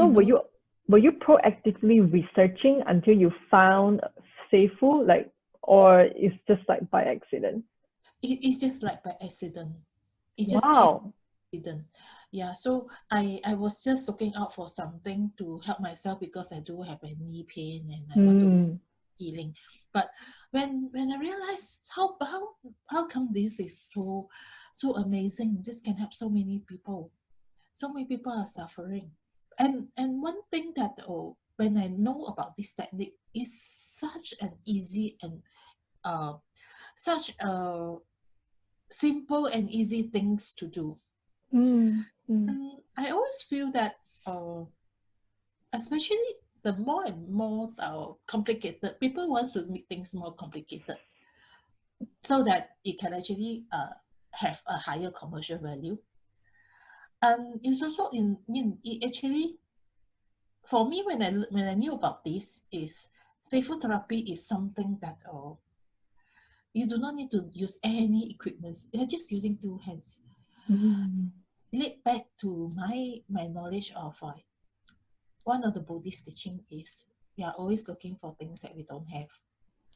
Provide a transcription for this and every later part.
So know were you proactively researching until you found Seifu, like, or it's just like by accident? it's just like by accident. It just came Wow. by accident. Yeah, so I was just looking out for something to help myself because I do have a knee pain and I want to healing. But when I realized how come this is so amazing, this can help so many people. So many people are suffering. And one thing that when I know about this technique is such an easy and uh such a simple and easy things to do. Mm, mm, And I always feel that especially the more and more complicated, people want to make things more complicated so that it can actually have a higher commercial value. And it's also it actually, for me, when I knew about this, is Seifu Therapy is something that you do not need to use any equipment. You're just using two hands. mm, Lead back to my knowledge of one of the Buddhist teaching is we are always looking for things that we don't have,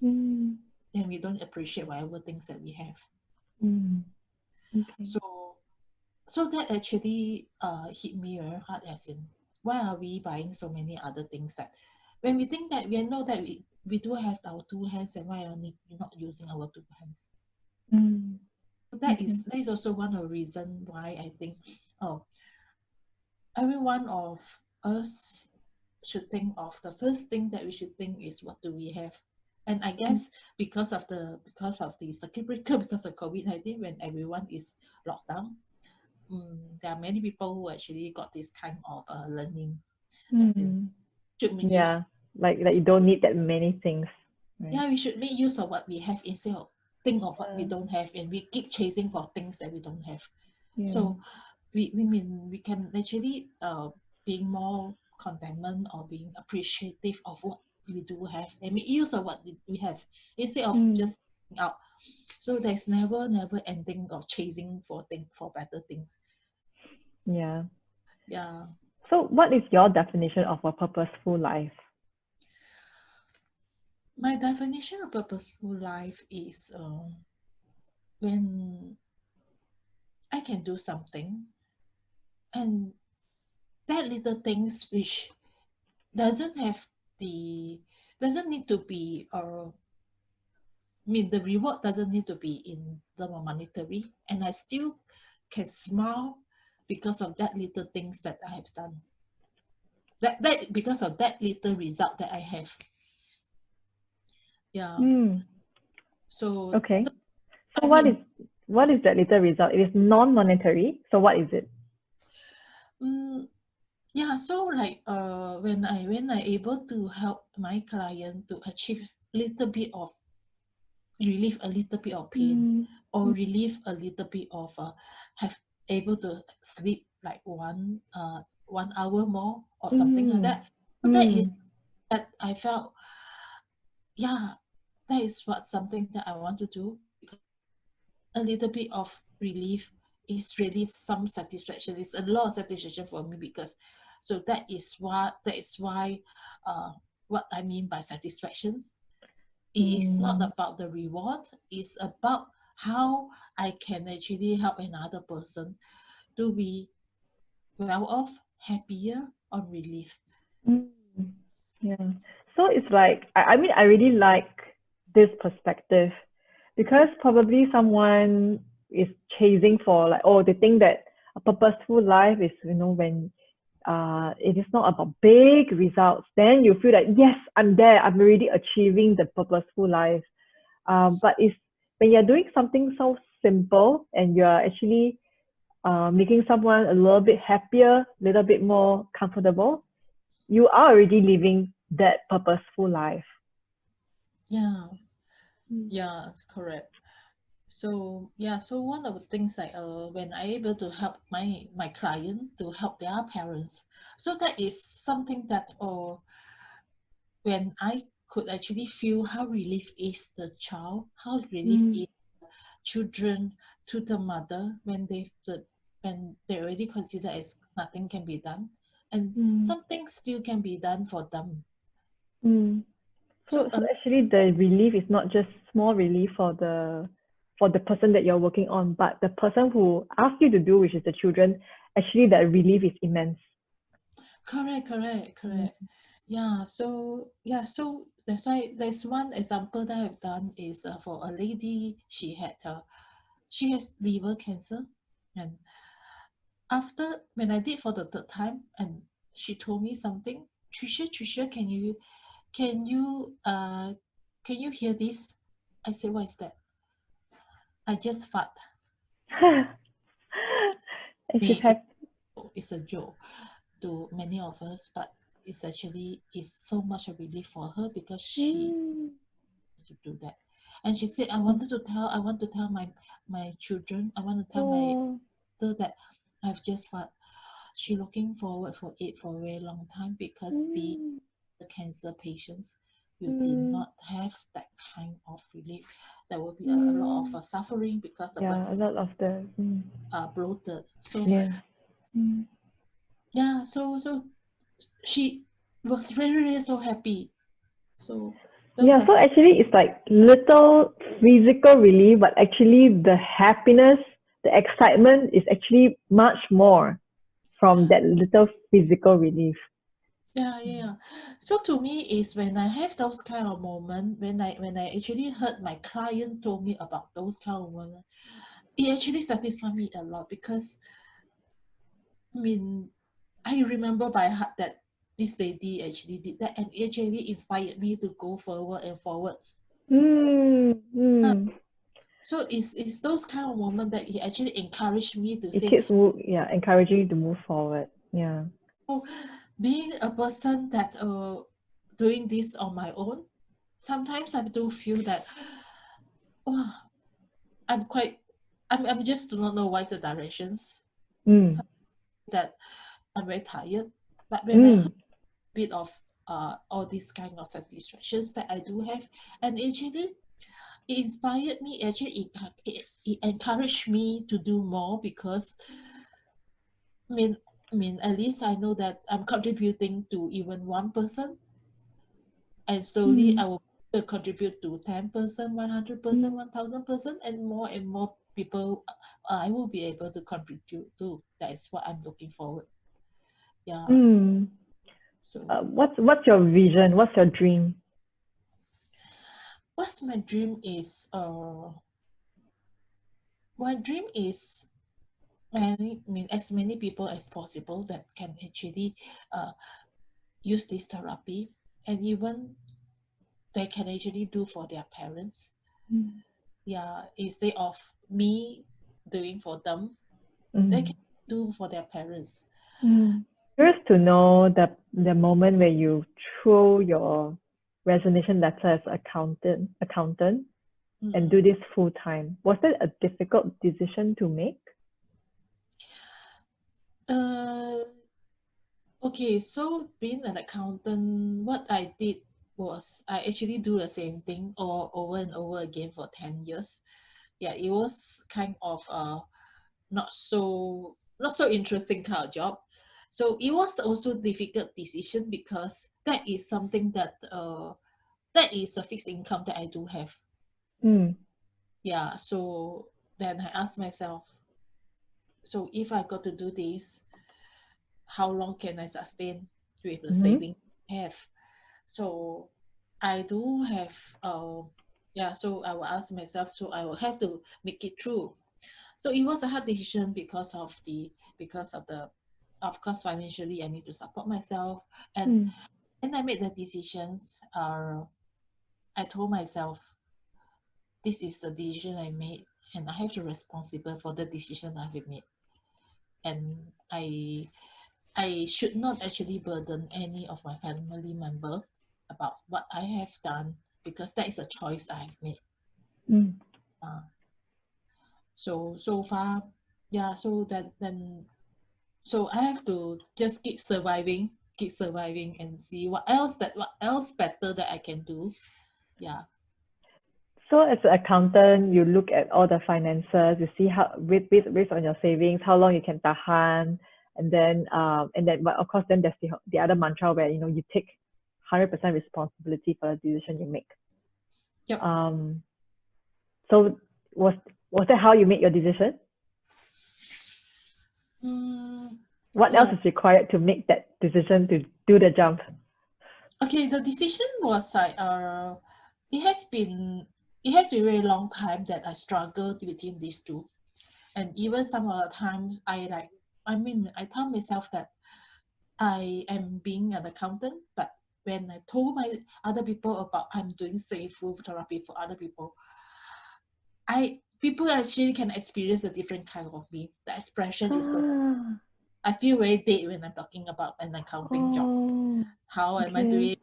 mm, and we don't appreciate whatever things that we have. mm. Okay. So so that actually hit me very hard, as in why are we buying so many other things that when we think that we know that we do have our two hands, and why are we not using our two hands? Mm, So okay. that is also one of the reasons why I think every one of us should think of the first thing that we should think is what do we have. And I Mm, guess because of the circuit breaker, because of COVID-19, when everyone is locked down, there are many people who actually got this kind of learning, as in mm. should make use. Yeah, like you don't need that many things, right? Yeah, we should make use of what we have instead of think of what we Yeah, don't have, and we keep chasing for things that we don't have. yeah. So we can actually being more contentment or being appreciative of what we do have and make use of what we have instead of Mm, just out. So there's never ending of chasing for better things. yeah. Yeah. So what is your definition of a purposeful life? My definition of purposeful life is when I can do something, and that little things which doesn't have the doesn't need to be the reward doesn't need to be in terms of monetary, and I still can smile because of that little things that I have done. That because of that little result that I have. Yeah. Mm, So, okay. so So I mean, what is that little result? It is non-monetary. So what is it? mm, yeah. So like when I able to help my client to achieve little bit of relieve a little bit of pain, Mm, or mm, relieve a little bit of have able to sleep like 1 hour more or something like mm, that. So that is mm, that I felt, yeah, that is what something that I want to do, because a little bit of relief is really some satisfaction. It's a lot of satisfaction for me, because so that is why what I mean by satisfactions. It is not mm, about the reward, it's about how I can actually help another person to be well off, happier, or relief. mm. Yeah. So it's like I mean I really like this perspective because probably someone is chasing for like, oh, they think that a purposeful life is, when it is not about big results. Then you feel like, yes, I'm there, I'm already achieving the purposeful life. But it's when you're doing something so simple and you're actually making someone a little bit happier, a little bit more comfortable, you are already living that purposeful life. Yeah, Mm. yeah, that's correct. So yeah, so one of the things like when I able to help my client to help their parents, so that is something that when I could actually feel how relief is the child, how relief Mm. is children to the mother when they already consider as nothing can be done, and something still can be done for them. So actually the relief is not just small relief for the person that you're working on, but the person who asked you to do, which is the children, actually that relief is immense. Correct. Yeah, so that's why there's one example that I've done is for a lady. She has liver cancer, and after when I did for the third time, and she told me something, Tricia, can you can you hear this? I said, what is that? I just fart. And she's happy. It's a joke to many of us, but it's actually is so much a relief for her because she to do that. And she said, I want to tell my children, I want to tell my daughter that I've just fart. She looking forward for it for a very long time because being the cancer patients, you did not have that kind of relief. There will be a lot of suffering because the person a lot of the bloated. So so she was really so happy. So so actually it's like little physical relief, but actually the happiness, the excitement is actually much more from that little physical relief. Yeah. So to me is when I have those kind of moment, when I actually heard my client told me about those kind of moment, it actually satisfied me a lot because I mean I remember by heart that this lady actually did that, and it actually inspired me to go forward and forward. So it's those kind of moment that it actually encouraged me to say, keeps encouraging you to move forward. So being a person that doing this on my own, sometimes I do feel that I'm just do not know what's the directions. That I'm very tired. But when I heard a bit of all these kind of satisfactions that I do have, and actually it inspired me, actually it encouraged me to do more because I mean at least I know that I'm contributing to even one person, and slowly I will contribute to 10%, 100%, 1,000%, and more people I will be able to contribute to. That is what I'm looking forward. Yeah. So what's your vision? What's your dream? What's my dream is my dream is as many people as possible that can actually use this therapy, and even they can actually do for their parents. Yeah, instead of me doing for them, they can do for their parents. Curious to know the moment where you throw your resignation letter as accountant and do this full time. Was that a difficult decision to make? Okay, so being an accountant, what I did was I actually do the same thing over and over again for 10 years. Yeah, it was kind of not so interesting kind of job. So it was also difficult decision because that is something that is a fixed income that I do have. Yeah, so then I asked myself, so if I got to do this, how long can I sustain with the saving I have? So I do have so I will ask myself, so I will have to make it through. So it was a hard decision because of the of course financially I need to support myself, and I made the decisions. I told myself this is the decision I made, and I have to responsible for the decision I've made, and I should not actually burden any of my family member about what I have done because that is a choice I have made. So far, yeah. So so I have to just keep surviving, and see what else better that I can do. Yeah. So as an accountant, you look at all the finances, you see how based on your savings, how long you can tahan, And then but of course then there's the other mantra where you take 100% responsibility for the decision you make. Yep. So was that how you made your decision? What else is required to make that decision to do the jump? Okay, the decision was like it has been a very long time that I struggled between these two, and even some of the times I tell myself that I am being an accountant, but when I told my other people about I'm doing Seifu Therapy for other people, people actually can experience a different kind of me. The expression is I feel very dead when I'm talking about an accounting job. How am I doing?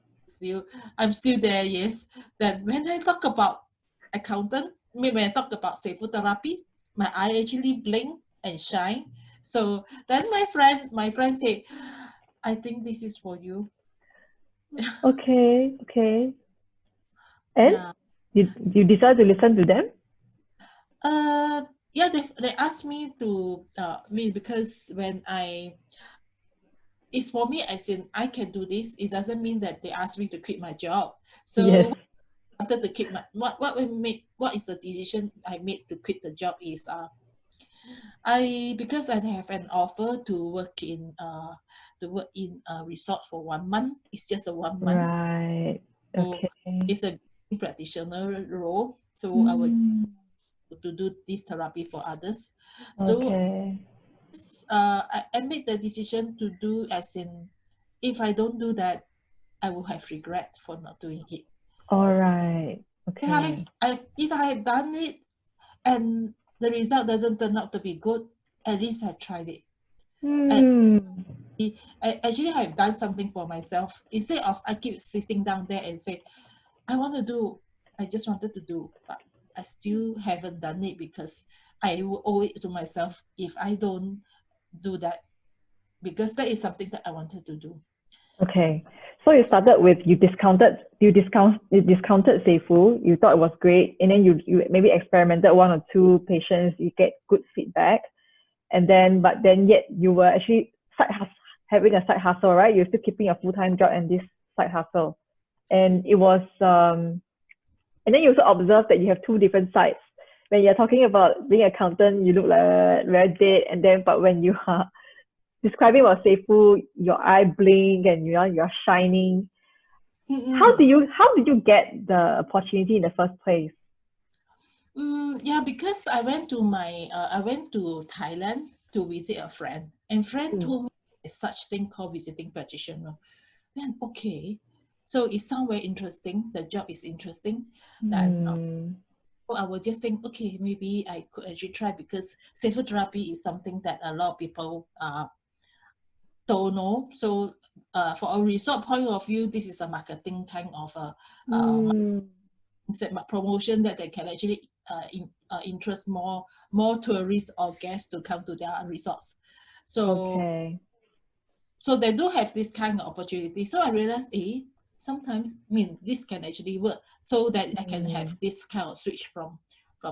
I'm still there, yes. Then when I talk about accountant, when I talk about Seifu Therapy, my eye actually blink and shine. So then my friend said, I think this is for you. Okay. And Yeah. you decide to listen to them? Yeah, they asked me to because when it's for me, as in I can do this. It doesn't mean that they asked me to quit my job. So Yes. I wanted to keep my what is the decision I made to quit the job is because I have an offer to work in a resort for 1 month. It's just a 1 month. Right. So Okay. it's a practitioner role. So I will to do this therapy for others. So Okay. I made the decision to do, as in if I don't do that, I will have regret for not doing it. All right. Okay. If I have done it and the result doesn't turn out to be good, at least I tried it. I actually have done something for myself instead of I keep sitting down there and say, I just wanted to do, but I still haven't done it because I will owe it to myself if I don't do that, because that is something that I wanted to do. Okay. So you started with you discounted Seifu. You thought it was great, and then you maybe experimented 1 or 2 patients. You get good feedback, and then yet you were actually having a side hustle, right? You're still keeping a full-time job and this side hustle, and it was and then you also observe that you have 2 different sides. When you're talking about being an accountant, you look like very dead, and then but when you are describing about Seifu, your eye blink and you're shining. How did you get the opportunity in the first place? Yeah, because I went to Thailand to visit a friend, and friend told me there's such thing called visiting practitioner. Then okay, so it sounds very interesting. The job is interesting. Then I will just think, okay, maybe I could actually try, because Seifu Therapy is something that a lot of people don't know. So for a resort point of view, this is a marketing kind of promotion that they can actually interest more tourists or guests to come to their resorts. So so they do have this kind of opportunity. So I realized, sometimes this can actually work, so that I can have this kind of switch from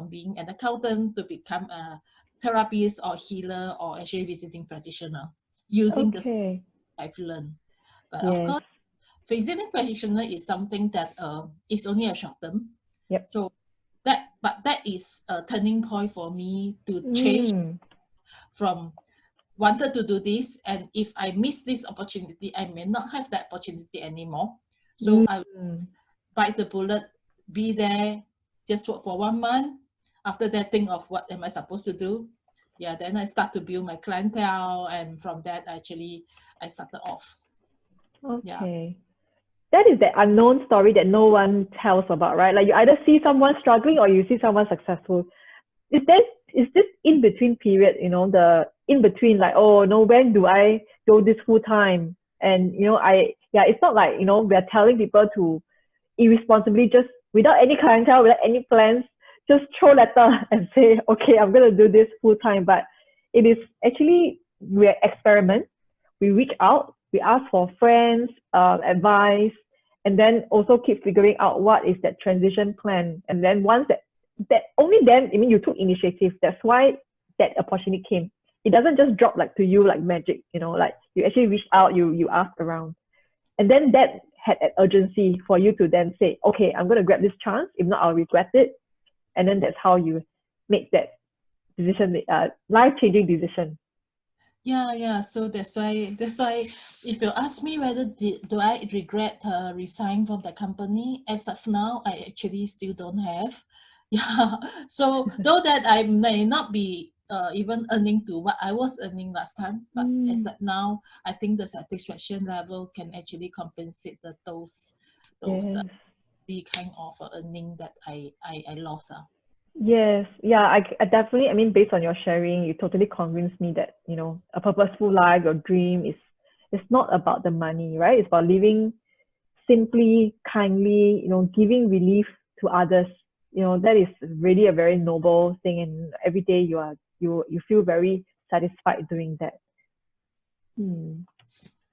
being an accountant to become a therapist or healer or actually visiting practitioner using the I've learned. But of course, visiting practitioner is something that is only a short term. So that is a turning point for me to change from wanted to do this, and if I miss this opportunity, I may not have that opportunity anymore. So I bite the bullet, be there, just work for 1 month. After that, think of what am I supposed to do. Yeah, then I start to build my clientele, and from that, actually, I started off. Okay. That is the unknown story that no one tells about, right? Like you either see someone struggling or you see someone successful. Is this in between period, the in between, like, oh no, when do I do this full time? And it's not like we're telling people to irresponsibly, just without any clientele, without any plans, just throw letter and say, okay, I'm gonna do this full time. But it is actually, we experiment, we reach out, we ask for friends, advice, and then also keep figuring out what is that transition plan. And then once that only then, you took initiative. That's why that opportunity came. it doesn't just drop like to you like magic, like you actually reach out, you ask around. And then that had an urgency for you to then say, okay, I'm going to grab this chance. If not, I'll regret it. And then that's how you make that decision, life-changing decision. Yeah. So that's why if you ask me whether do I regret resigning from the company, as of now, I actually still don't have. Yeah. So though that I may not be even earning to what I was earning last time, but as of now, I think the satisfaction level can actually compensate those Yes. the kind of earning that I lost. Yes. Yeah, I definitely, I mean, based on your sharing, you totally convinced me that, a purposeful life, your dream it's not about the money, right? It's about living simply, kindly, giving relief to others. That is really a very noble thing, and every day you feel very satisfied doing that.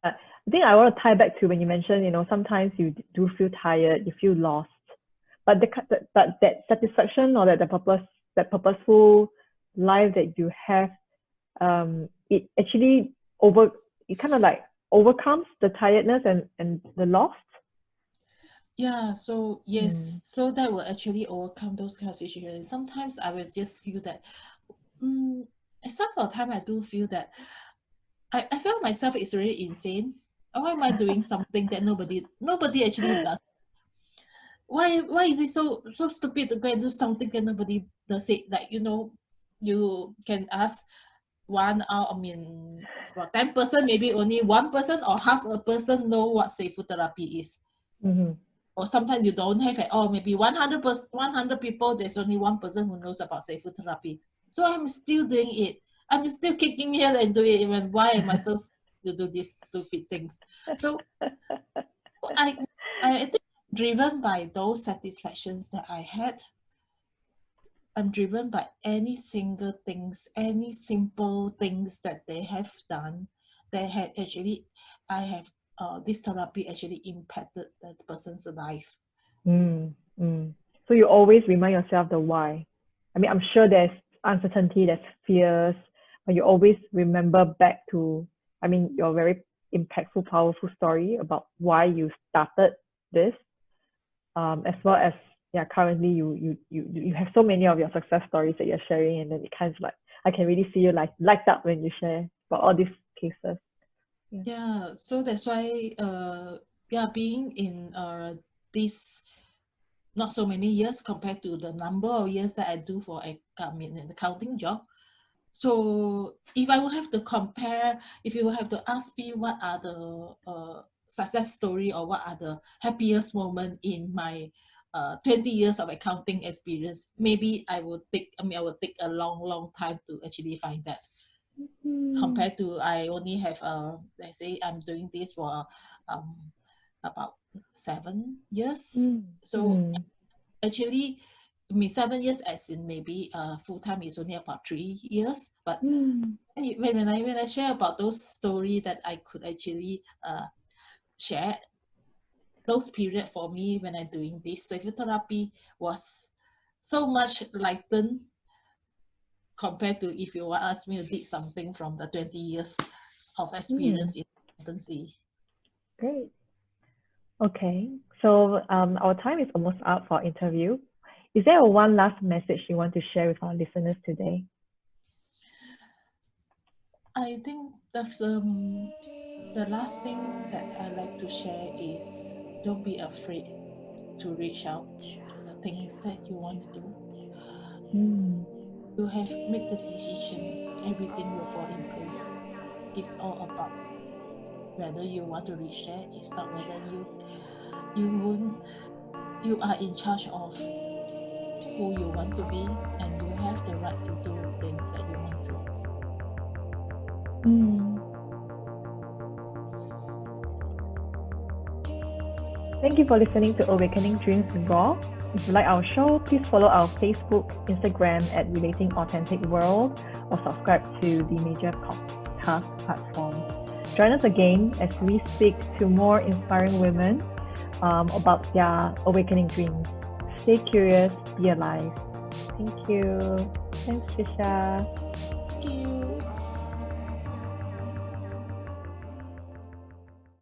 I think I want to tie back to when you mentioned, sometimes you do feel tired, you feel lost, but that satisfaction, or that purposeful life that you have, it actually it kind of like overcomes the tiredness and the loss. Yeah, so yes, so that will actually overcome those kind of situations. Sometimes I will just feel that, at some point of time, I do feel that I feel myself is really insane. Why am I doing something that nobody actually does? Why is it so stupid to go and do something that nobody does it? Like, you can ask one out, I mean, about 10%, maybe only 1% or half a person know what Seifu Therapy is. Or sometimes you don't have at all. Maybe 100 people, there's only one person who knows about Seifu Therapy. So I'm still doing it. I'm still kicking here and doing it. Even why am I so to do these stupid things? So I think driven by those satisfactions that I had. I'm driven by any single things, any simple things that they have done. They have actually, this therapy actually impacted that person's life. So you always remind yourself the why. I mean, I'm sure there's uncertainty, there's fears, but you always remember back to, I mean, your very impactful, powerful story about why you started this, as well as currently you have so many of your success stories that you're sharing, and then it kind of like I can really see you like light up when you share about all these cases. Yeah, so that's why being in this not so many years compared to the number of years that I do for an accounting job. So if I would have to compare, if you would have to ask me what are the success story or what are the happiest moment in my 20 years of accounting experience, maybe I would take a long time to actually find that. Compared to I only have let's say I'm doing this for about 7 years. So actually, I mean 7 years as in maybe full time is only about 3 years. But when I share about those story that I could actually share, those period for me when I'm doing this Seifu Therapy was so much lightened compared to if you ask me to did something from the 20 years of experience in accountancy. Great. Okay, so our time is almost up for our interview. Is there one last message you want to share with our listeners today? I think that's the last thing that I like to share is don't be afraid to reach out to the things that you want to do. You have made the decision, everything will fall in place. It's all about whether you want to reach there. It's not whether you are in charge of who you want to be, and you have the right to do things that you want to. Thank you for listening to Awakening Dreams Raw. If you like our show, please follow our Facebook, Instagram at Relating Authentic World, or subscribe to the major podcast platforms. Join us again as we speak to more inspiring women about their awakening dreams. Stay curious, be alive. Thank you. Thanks, Tricia.